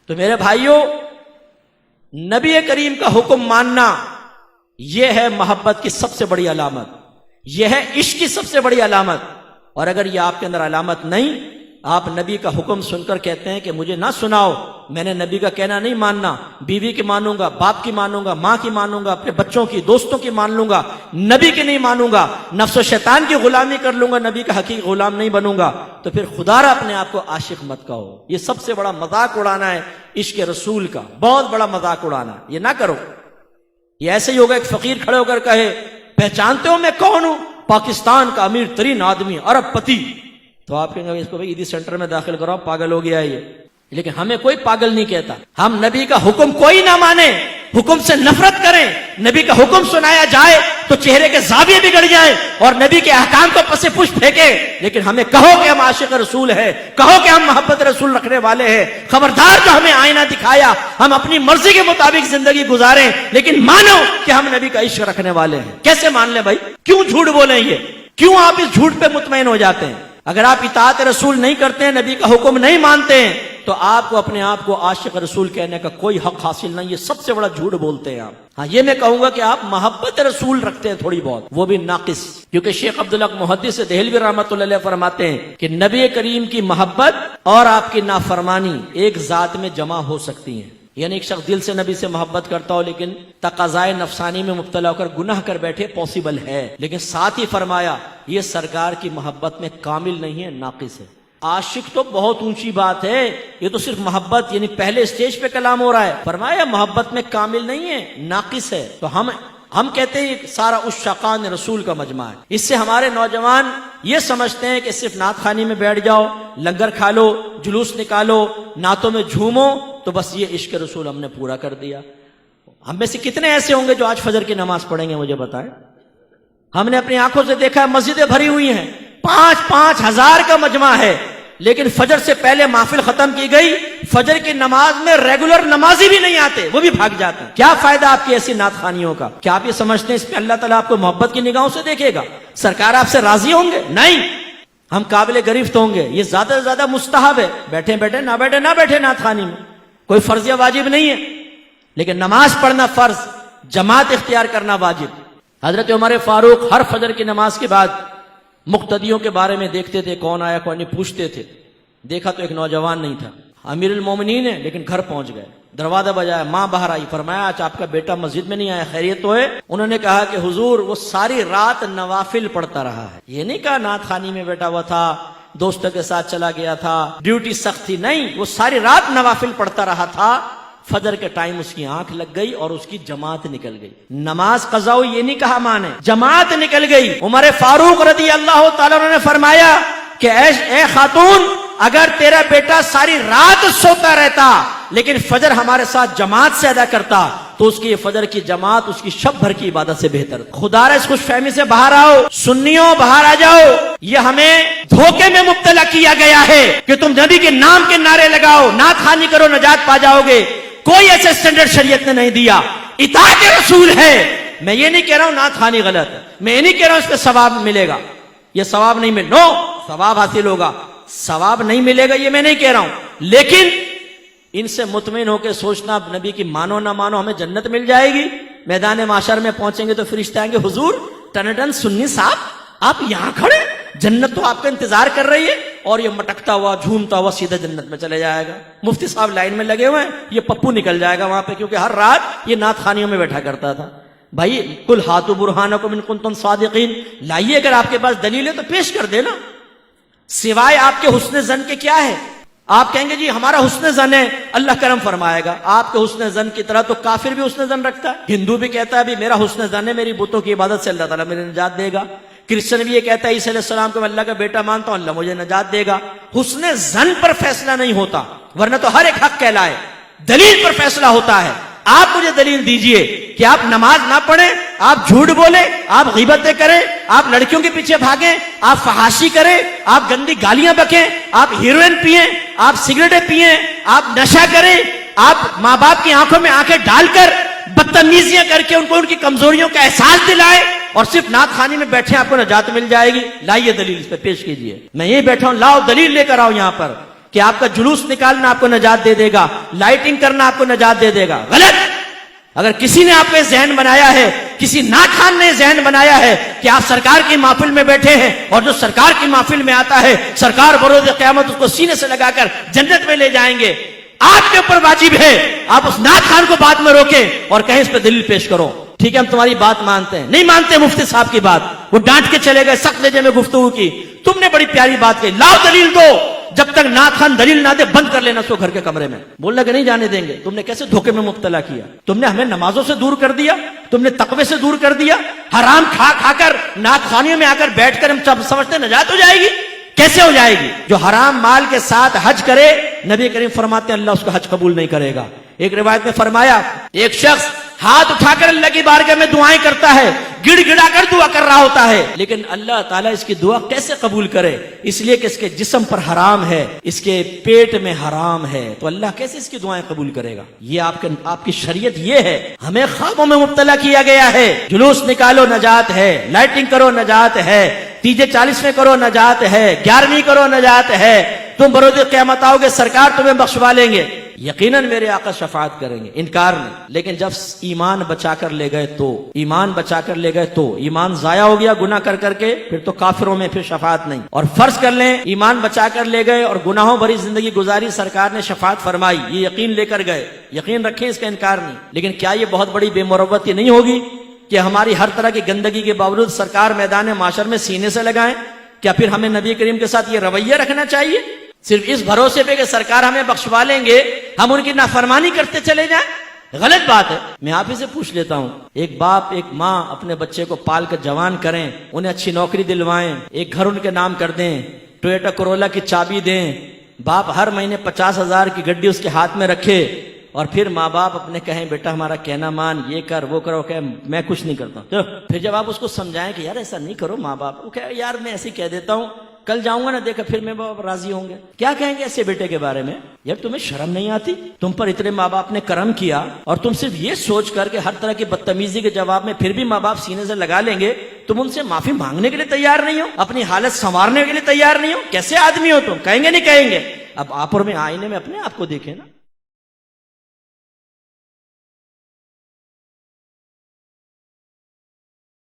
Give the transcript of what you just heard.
تو میرے بھائیوں، نبی کریم کا حکم ماننا یہ ہے محبت کی سب سے بڑی علامت، یہ ہے عشق کی سب سے بڑی علامت۔ اور اگر یہ آپ کے اندر علامت نہیں، آپ نبی کا حکم سن کر کہتے ہیں کہ مجھے نہ سناؤ، میں نے نبی کا کہنا نہیں ماننا، بیوی کی مانوں گا، باپ کی مانوں گا، ماں کی مانوں گا، اپنے بچوں کی، دوستوں کی مان لوں گا، نبی کی نہیں مانوں گا، نفس و شیطان کی غلامی کر لوں گا، نبی کا حقیقی غلام نہیں بنوں گا، تو پھر خدا را اپنے آپ کو عاشق مت کہو۔ یہ سب سے بڑا مذاق اڑانا ہے عشق رسول کا، بہت بڑا مذاق اڑانا، یہ نہ کرو۔ یہ ایسے ہی ہوگا ایک فقیر کھڑے ہو کر کہے پہچانتے ہو میں کون ہوں؟ پاکستان کا امیر ترین آدمی، ارب پتی۔ تو آپ کہیں گے اس کو بھائی عیدی سینٹر میں داخل کراؤ، پاگل ہو گیا ہے یہ۔ لیکن ہمیں کوئی پاگل نہیں کہتا، ہم نبی کا حکم کوئی نہ مانے، حکم سے نفرت کریں، نبی کا حکم سنایا جائے تو چہرے کے زاویے بگڑ جائیں اور نبی کے احکام کو پس پش پھینکے، لیکن ہمیں کہو کہ ہم عاشق رسول ہے، کہو کہ ہم محبت رسول رکھنے والے ہیں، خبردار جو ہمیں آئینہ دکھایا ہم اپنی مرضی کے مطابق زندگی گزاریں، لیکن مانو کہ ہم نبی کا عشق رکھنے والے ہیں۔ کیسے مان لیں بھائی؟ کیوں جھوٹ بولیں؟ یہ کیوں آپ اس جھوٹ پہ مطمئن ہو جاتے ہیں؟ اگر آپ اطاعت رسول نہیں کرتے ہیں، نبی کا حکم نہیں مانتے ہیں، تو آپ کو اپنے آپ کو عاشق رسول کہنے کا کوئی حق حاصل نہیں۔ یہ سب سے بڑا جھوٹ بولتے ہیں آپ۔ ہاں یہ میں کہوں گا کہ آپ محبت رسول رکھتے ہیں تھوڑی بہت، وہ بھی ناقص، کیونکہ شیخ عبداللہ محدث دہلوی رحمۃ اللہ علیہ فرماتے ہیں کہ نبی کریم کی محبت اور آپ کی نافرمانی ایک ذات میں جمع ہو سکتی ہیں۔ یعنی ایک شخص دل سے نبی سے محبت کرتا ہو لیکن تقاضائے نفسانی میں مبتلا ہو کر گناہ کر بیٹھے، پاسبل ہے، لیکن ساتھ ہی فرمایا یہ سرکار کی محبت میں کامل نہیں ہے، ناقص ہے۔ عاشق تو بہت اونچی بات ہے، یہ تو صرف محبت یعنی پہلے سٹیج پہ کلام ہو رہا ہے، فرمایا محبت میں کامل نہیں ہے، ناقص ہے۔ تو ہم کہتے ہیں سارا عشاقان رسول کا مجمع ہے۔ اس سے ہمارے نوجوان یہ سمجھتے ہیں کہ صرف نعت خوانی میں بیٹھ جاؤ، لنگر کھا لو، جلوس نکالو، نعتوں میں جھومو تو بس یہ عشق رسول ہم نے پورا کر دیا۔ ہم میں سے کتنے ایسے ہوں گے جو آج فجر کی نماز پڑھیں گے؟ مجھے بتائیں۔ ہم نے اپنی آنکھوں سے دیکھا ہے مسجدیں بھری ہوئی ہیں، 5,000 5,000 کا مجمع ہے، لیکن فجر سے پہلے محفل ختم کی گئی، فجر کی نماز میں ریگولر نمازی بھی نہیں آتے، وہ بھی بھاگ جاتے ہیں۔ کیا فائدہ آپ کی ایسی نعت خوانیوں کا؟ کیا آپ یہ سمجھتے ہیں اس پہ اللہ تعالیٰ آپ کو محبت کی نگاہوں سے دیکھے گا؟ سرکار آپ سے راضی ہوں گے؟ نہیں، ہم قابل گرفت ہوں گے۔ یہ زیادہ سے زیادہ مستحب ہے، بیٹھے بیٹھے نہ بیٹھے نعت خوانی میں، کوئی فرض یا واجب نہیں ہے، لیکن نماز پڑھنا فرض، جماعت اختیار کرنا واجب۔ حضرت عمر فاروق ہر فجر کی نماز کے بعد مقتدیوں کے بارے میں دیکھتے تھے، کون آیا کون نہیں، پوچھتے تھے۔ دیکھا تو ایک نوجوان نہیں تھا، امیر المومنین ہے، لیکن گھر پہنچ گئے، دروازہ بجایا، ماں باہر آئی، فرمایا آج آپ کا بیٹا مسجد میں نہیں آیا، خیریت تو ہے؟ انہوں نے کہا کہ حضور وہ ساری رات نوافل پڑھتا رہا ہے۔ یہ نہیں کہا نعت خوانی میں بیٹھا ہوا تھا، دوستوں کے ساتھ چلا گیا تھا، ڈیوٹی سخت تھی، نہیں، وہ ساری رات نوافل پڑھتا رہا تھا۔ فجر کے ٹائم اس کی آنکھ لگ گئی اور اس کی جماعت نکل گئی۔ نماز قضا ہوئی یہ نہیں کہا ماں نے، جماعت نکل گئی۔ عمر فاروق رضی اللہ تعالیٰ عنہ نے فرمایا کہ اے خاتون، اگر تیرا بیٹا ساری رات سوتا رہتا لیکن فجر ہمارے ساتھ جماعت سے ادا کرتا تو اس کی فجر کی جماعت اس کی شب بھر کی عبادت سے بہتر۔ خدا را اس خوش فہمی سے باہر آؤ، سنیوں باہر آ جاؤ۔ یہ ہمیں دھوکے میں مبتلا کیا گیا ہے کہ تم نبی کے نام کے نعرے لگاؤ، نعت خوانی کرو، نجات پا جاؤ گے۔ کوئی ایسے اسٹینڈرڈ شریعت نے نہیں دیا، اطاعت رسول ہے۔ میں یہ نہیں کہہ رہا ہوں نعت خوانی غلط ہے، میں یہ نہیں کہہ رہا ہوں اس پہ ثواب ملے گا، یہ ثواب نہیں ملے، نو، ثواب حاصل ہوگا، ثواب نہیں ملے گا یہ میں نہیں کہہ رہا ہوں، لیکن ان سے مطمئن ہو کے سوچنا نبی کی مانو نہ مانو ہمیں جنت مل جائے گی۔ میدان معاشر میں پہنچیں گے تو فرشتے آئیں گے، حضور ٹنڈن سنی صاحب آپ یہاں کھڑے، جنت تو آپ کا انتظار کر رہی ہے، اور یہ مٹکتا ہوا جھومتا ہوا سیدھا جنت میں چلے جائے گا۔ مفتی صاحب لائن میں لگے ہوئے ہیں، یہ پپو نکل جائے گا وہاں پہ، کیونکہ ہر رات یہ نعت خوانیوں میں بیٹھا کرتا تھا۔ بھائی کل ہاتھو برہانکم ان کنتم صادقین، لائیے، اگر آپ کے پاس دلیل ہے تو پیش کر دینا، سوائے آپ کے حسن زن کے کیا ہے؟ آپ کہیں گے جی ہمارا حسن زن ہے، اللہ کرم فرمائے گا۔ آپ کے حسن زن کی طرح تو کافر بھی حسن زن رکھتا ہے، ہندو بھی کہتا ہے میرا حسن زن ہے، میری بتوں کی عبادت سے اللہ تعالیٰ میرے نجات دے گا، کرسچن بھی یہ کہتا ہے عیسیٰ علیہ السلام کو میں اللہ کا بیٹا مانتا ہوں، اللہ مجھے نجات دے گا۔ حسن زن پر فیصلہ نہیں ہوتا، ورنہ تو ہر ایک حق کہلائے، دلیل پر فیصلہ ہوتا ہے۔ آپ مجھے دلیل دیجئے کہ آپ نماز نہ پڑھیں، آپ جھوٹ بولیں، آپ غیبتیں کریں، آپ لڑکیوں کے پیچھے بھاگیں، آپ فحاشی کریں، آپ گندی گالیاں بکیں، آپ ہیروئن پئیں، آپ سگریٹیں پئیں، آپ نشہ کریں، آپ ماں باپ کی آنکھوں میں آنکھیں ڈال کر بدتمیزیاں کر کے ان کو ان کی کمزوریوں کا احساس دلائیں، اور صرف نعت خوانی میں بیٹھے آپ کو نجات مل جائے گی۔ لائیے دلیل، اس پہ پیش کیجئے۔ میں یہ بیٹھا ہوں، لاؤ دلیل لے کر آؤ یہاں پر کہ آپ کا جلوس نکالنا آپ کو نجات دے دے گا، لائٹنگ کرنا آپ کو نجات دے دے گا. غلط. اگر کسی نے آپ کا ذہن بنایا ہے، کسی ناخوان نے ذہن بنایا ہے کہ آپ سرکار کی محفل میں بیٹھے ہیں اور جو سرکار کی محفل میں آتا ہے سرکار بروز قیامت اس کو سینے سے لگا کر جنت میں لے جائیں گے، آپ کے اوپر واجب ہے آپ اس ناخوان کو بعد میں روکیں اور کہیں اس پہ دلیل پیش کرو. ٹھیک ہے ہم تمہاری بات مانتے ہیں. نہیں مانتے مفتی صاحب کی بات، وہ ڈانٹ کے چلے گئے، سخت لہجے میں گفتگو کی. تم نے بڑی پیاری بات کہی، لاؤ دلیل دو. جب تک ناخوان دلیل نہ دے بند کر لینا اس کو گھر کے کمرے میں. بولنا کہ نہیں جانے دیں گے. تم نے کیسے دھوکے میں مبتلا کیا؟ تم نے ہمیں نمازوں سے دور کر دیا، تم نے تقوی سے دور کر دیا. حرام کھا کھا کر ناخوانیوں میں آ کر بیٹھ کر ہم سمجھتے نجات ہو جائے گی. کیسے ہو جائے گی؟ جو حرام مال کے ساتھ حج کرے نبی کریم فرماتے ہیں اللہ اس کا حج قبول نہیں کرے گا. ایک روایت میں فرمایا ایک شخص ہاتھ اٹھا کر اللہ کی بارگاہ میں دعائیں کرتا ہے، گڑ گڑا کر دعا کر رہا ہوتا ہے، لیکن اللہ تعالیٰ اس کی دعا کیسے قبول کرے؟ اس لیے کہ اس کے جسم پر حرام ہے، اس کے پیٹ میں حرام ہے، تو اللہ کیسے اس کی دعائیں قبول کرے گا؟ یہ آپ کی شریعت یہ ہے. ہمیں خوابوں میں مبتلا کیا گیا ہے. جلوس نکالو نجات ہے، لائٹنگ کرو نجات ہے، تیجے 40ویں کرو نجات ہے، 11ویں کرو نجات ہے. تم بروز قیامت آؤ گے سرکار تمہیں بخشوا لیں گے، یقیناً میرے آقا شفاعت کریں گے، انکار نہیں. لیکن جب ایمان بچا کر لے گئے تو ایمان ضائع ہو گیا گناہ کر کر کے، پھر تو کافروں میں پھر شفاعت نہیں. اور فرض کر لیں ایمان بچا کر لے گئے اور گناہوں بھری زندگی گزاری، سرکار نے شفاعت فرمائی، یہ یقین لے کر گئے، یقین رکھیں اس کا انکار نہیں. لیکن کیا یہ بہت بڑی بے مروتی نہیں ہوگی کہ ہماری ہر طرح کی گندگی کے باوجود سرکار میدان معاشر میں سینے سے لگائیں؟ کیا پھر ہمیں نبی کریم کے ساتھ یہ رویہ رکھنا چاہیے صرف اس بھروسے پہ کہ سرکار ہمیں بخشوا لیں گے ہم ان کی نافرمانی کرتے چلے جائیں؟ غلط بات ہے. میں آپ ہی سے پوچھ لیتا ہوں، ایک باپ ایک ماں اپنے بچے کو پال کر جوان کریں، انہیں اچھی نوکری دلوائیں، ایک گھر ان کے نام کر دیں، ٹویوٹا کرولا کی چابی دیں، باپ ہر مہینے 50,000 کی گڈی اس کے ہاتھ میں رکھے، اور پھر ماں باپ اپنے کہیں بیٹا ہمارا کہنا مان، یہ کر وہ کرو، کہ میں کچھ نہیں کرتا ہوں. پھر جب آپ اس کو سمجھائیں کہ یار ایسا نہیں کرو، ماں باپ وہ کہ یار میں ایسے ہی کہہ دیتا ہوں، کل جاؤں گا نا دیکھا پھر میں باپ راضی ہوں گے. کیا کہیں گے ایسے بیٹے کے بارے میں؟ یار تمہیں شرم نہیں آتی؟ تم پر اتنے ماں باپ نے کرم کیا اور تم صرف یہ سوچ کر کہ ہر طرح کی بدتمیزی کے جواب میں پھر بھی ماں باپ سینے سے لگا لیں گے، تم ان سے معافی مانگنے کے لیے تیار نہیں ہو، اپنی حالت سنوارنے کے لیے تیار نہیں ہو. کیسے آدمی ہو تم؟ کہیں گے نہیں کہیں گے؟ اب آپ اور میں آئینے میں اپنے آپ کو دیکھیں نا.